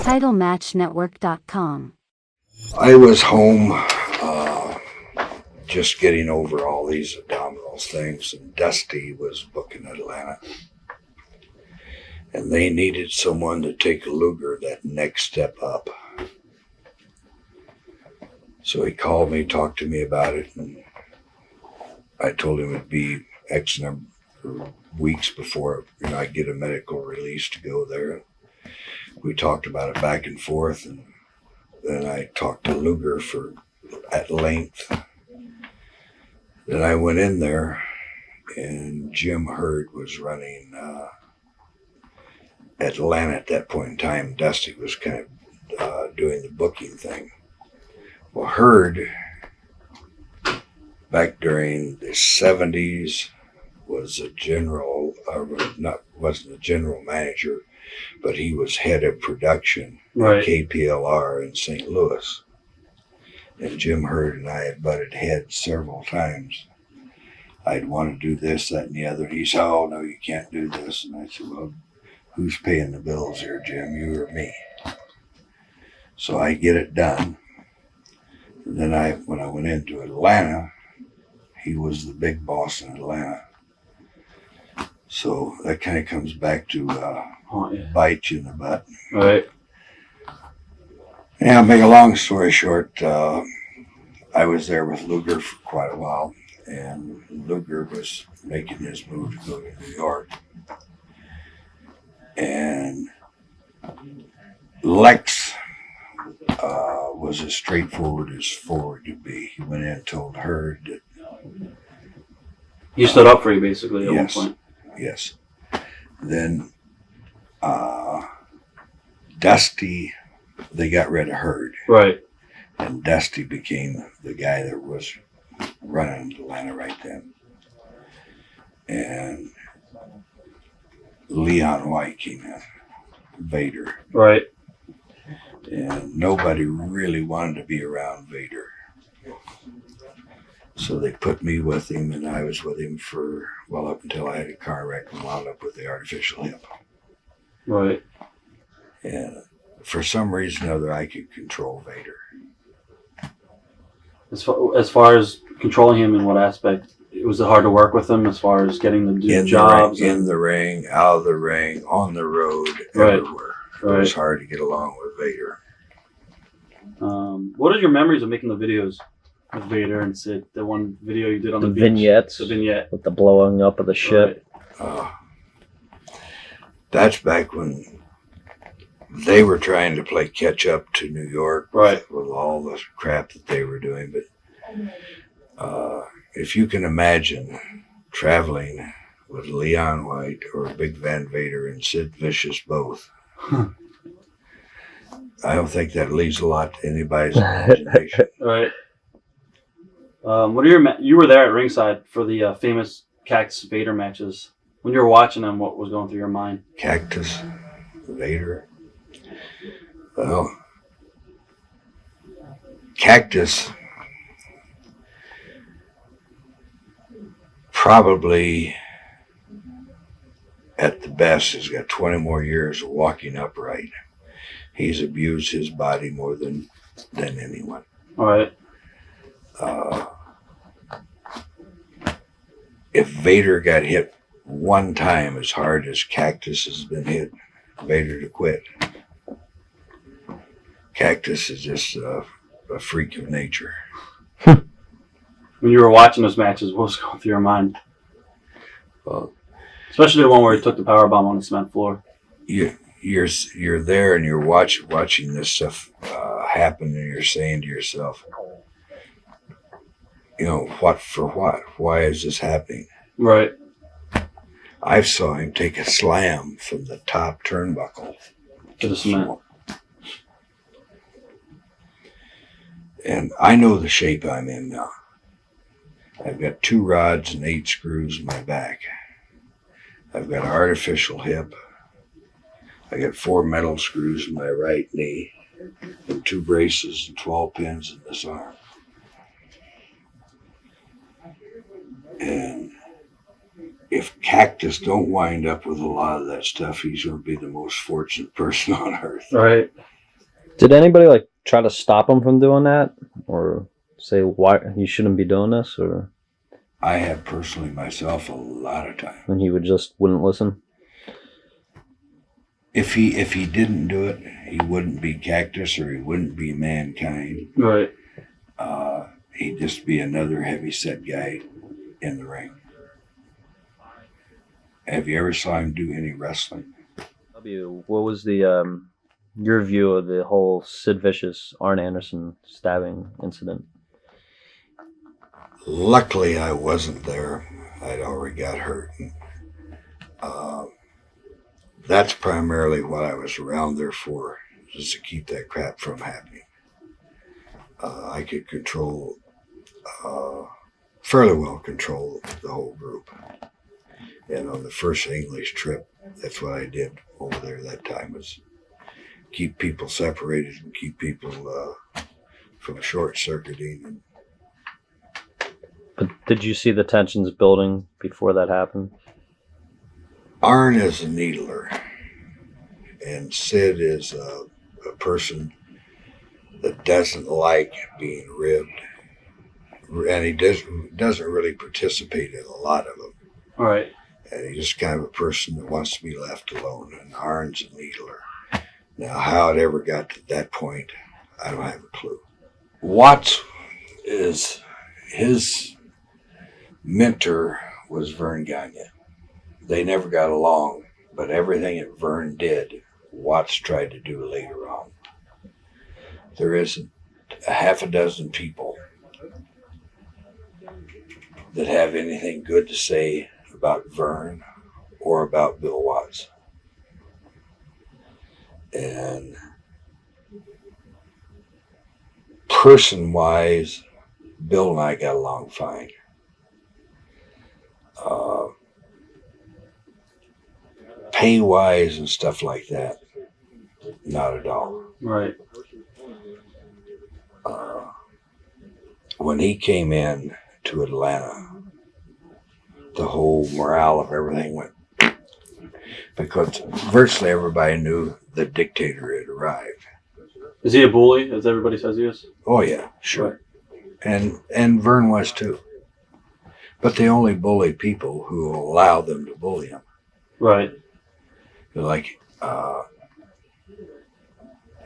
TitleMatchNetwork.com. I was home just getting over all these abdominals things, and Dusty was booking Atlanta. And they needed someone to take Luger that next step up. So he called me, talked to me about it, and I told him it'd be X number of weeks before I'd get a medical release to go there. We talked about it back and forth, and then I talked to Luger at length. Then I went in there, and Jim Hurd was running Atlanta at that point in time. Dusty was kind of doing the booking thing. Well, Hurd, back during the 70s, was a general, wasn't a general manager, but he was head of production at KPLR in St. Louis. And Jim Hurd and I had butted heads several times. I'd want to do this, that, and the other. He said, "Oh, no, you can't do this." And I said, "Well, who's paying the bills here, Jim, you or me?" So I get it done. And then when I went into Atlanta, he was the big boss in Atlanta. So that kind of comes back to bite you in the butt. Right. Yeah, make a long story short, I was there with Luger for quite a while, and Luger was making his move to go to New York. And Lex was as straightforward as forward could be. He went in and told Hurd that... He stood up for you, basically, at one point. Yes. Then Dusty, they got rid of Hurd. Right. And Dusty became the guy that was running Atlanta right then. And Leon White came in, Vader. Right. And nobody really wanted to be around Vader. So they put me with him, and I was with him for, up until I had a car wreck and wound up with the artificial hip. Right. And for some reason or other, I could control Vader. As far as controlling him, in what aspect? Was it hard to work with him as far as getting them to do jobs? In the ring, out of the ring, on the road, everywhere. It was hard to get along with Vader. What are your memories of making the videos with Vader and Sid? The one video you did on the beach? Vignettes. The vignette. With the blowing up of the ship. Right. That's back when they were trying to play catch up to New York with all the crap that they were doing. But if you can imagine traveling with Leon White or Big Van Vader and Sid Vicious both, I don't think that leaves a lot to anybody's imagination. Right. You were there at ringside for the famous Cactus Vader matches. When you were watching them, what was going through your mind? Cactus Vader. Well, Cactus probably at the best has got 20 more years of walking upright. He's abused his body more than anyone. All right. If Vader got hit one time as hard as Cactus has been hit, Vader to quit. Cactus is just a freak of nature. When you were watching those matches, what was going through your mind? Well, especially the one where he took the powerbomb on the cement floor. You're there and you're watching this stuff happen, and you're saying to yourself, what for what? Why is this happening? Right. I saw him take a slam from the top turnbuckle to the cement. And I know the shape I'm in now. I've got 2 rods and 8 screws in my back. I've got an artificial hip. I got 4 metal screws in my right knee and 2 braces and 12 pins in this arm. And if Cactus don't wind up with a lot of that stuff, he's going to be the most fortunate person on earth. Right. Did anybody like try to stop him from doing that, or say why you shouldn't be doing this, or? I have personally myself a lot of time. And he wouldn't listen. If he didn't do it, he wouldn't be Cactus or he wouldn't be Mankind. Right. He'd just be another heavy-set guy in the ring. Have you ever saw him do any wrestling? What was the your view of the whole Sid Vicious, Arn Anderson stabbing incident? Luckily, I wasn't there. I'd already got hurt. And, that's primarily what I was around there for, just to keep that crap from happening. I could fairly well control the whole group. And on the first English trip, that's what I did over there that time, was keep people separated and keep people from short-circuiting. But did you see the tensions building before that happened? Arn is a needler, and Sid is a person that doesn't like being ribbed, and he doesn't really participate in a lot of them. All right. And he's just kind of a person that wants to be left alone, and Arn's a needler. Now, how it ever got to that point, I don't have a clue. Watts is his mentor was Verne Gagne. They never got along, but everything that Verne did, Watts tried to do later on. There isn't a half a dozen people that have anything good to say about Verne or about Bill Watts. And person-wise, Bill and I got along fine. Pay-wise and stuff like that, not at all. Right. When he came in to Atlanta, the whole morale of everything went, because virtually everybody knew the dictator had arrived. Is he a bully, as everybody says he is? Oh yeah, sure. And Verne was too. But they only bully people who allow them to bully him. Right. Like,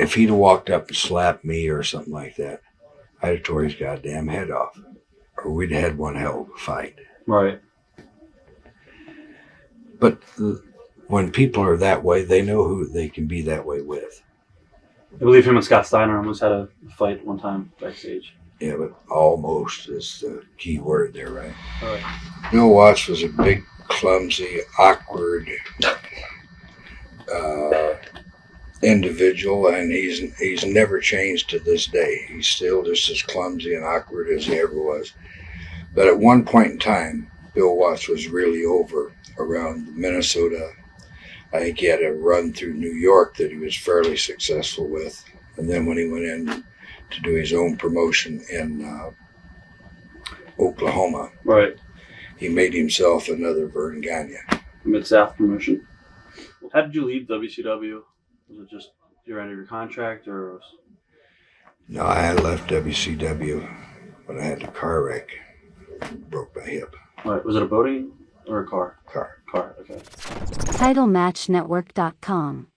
if he'd have walked up and slapped me or something like that, I'd have tore his goddamn head off. Or we'd have had one hell of a fight. Right. But when people are that way, they know who they can be that way with. I believe him and Scott Steiner almost had a fight one time backstage. Yeah, but almost is the key word there, right? All right. Bill Watts was a big, clumsy, awkward individual, and he's never changed to this day. He's still just as clumsy and awkward as he ever was. But at one point in time, Bill Watts was really over around Minnesota. I think he had a run through New York that he was fairly successful with. And then when he went in to do his own promotion in Oklahoma, Right. he made himself another Verne Gagne. Mid-South promotion. How did you leave WCW? Was it just your end of your contract, or? No, I had left WCW when I had a car wreck. Broke my hip. All right. Was it a boating or a car? Car. Car. Okay. TitleMatchNetwork.com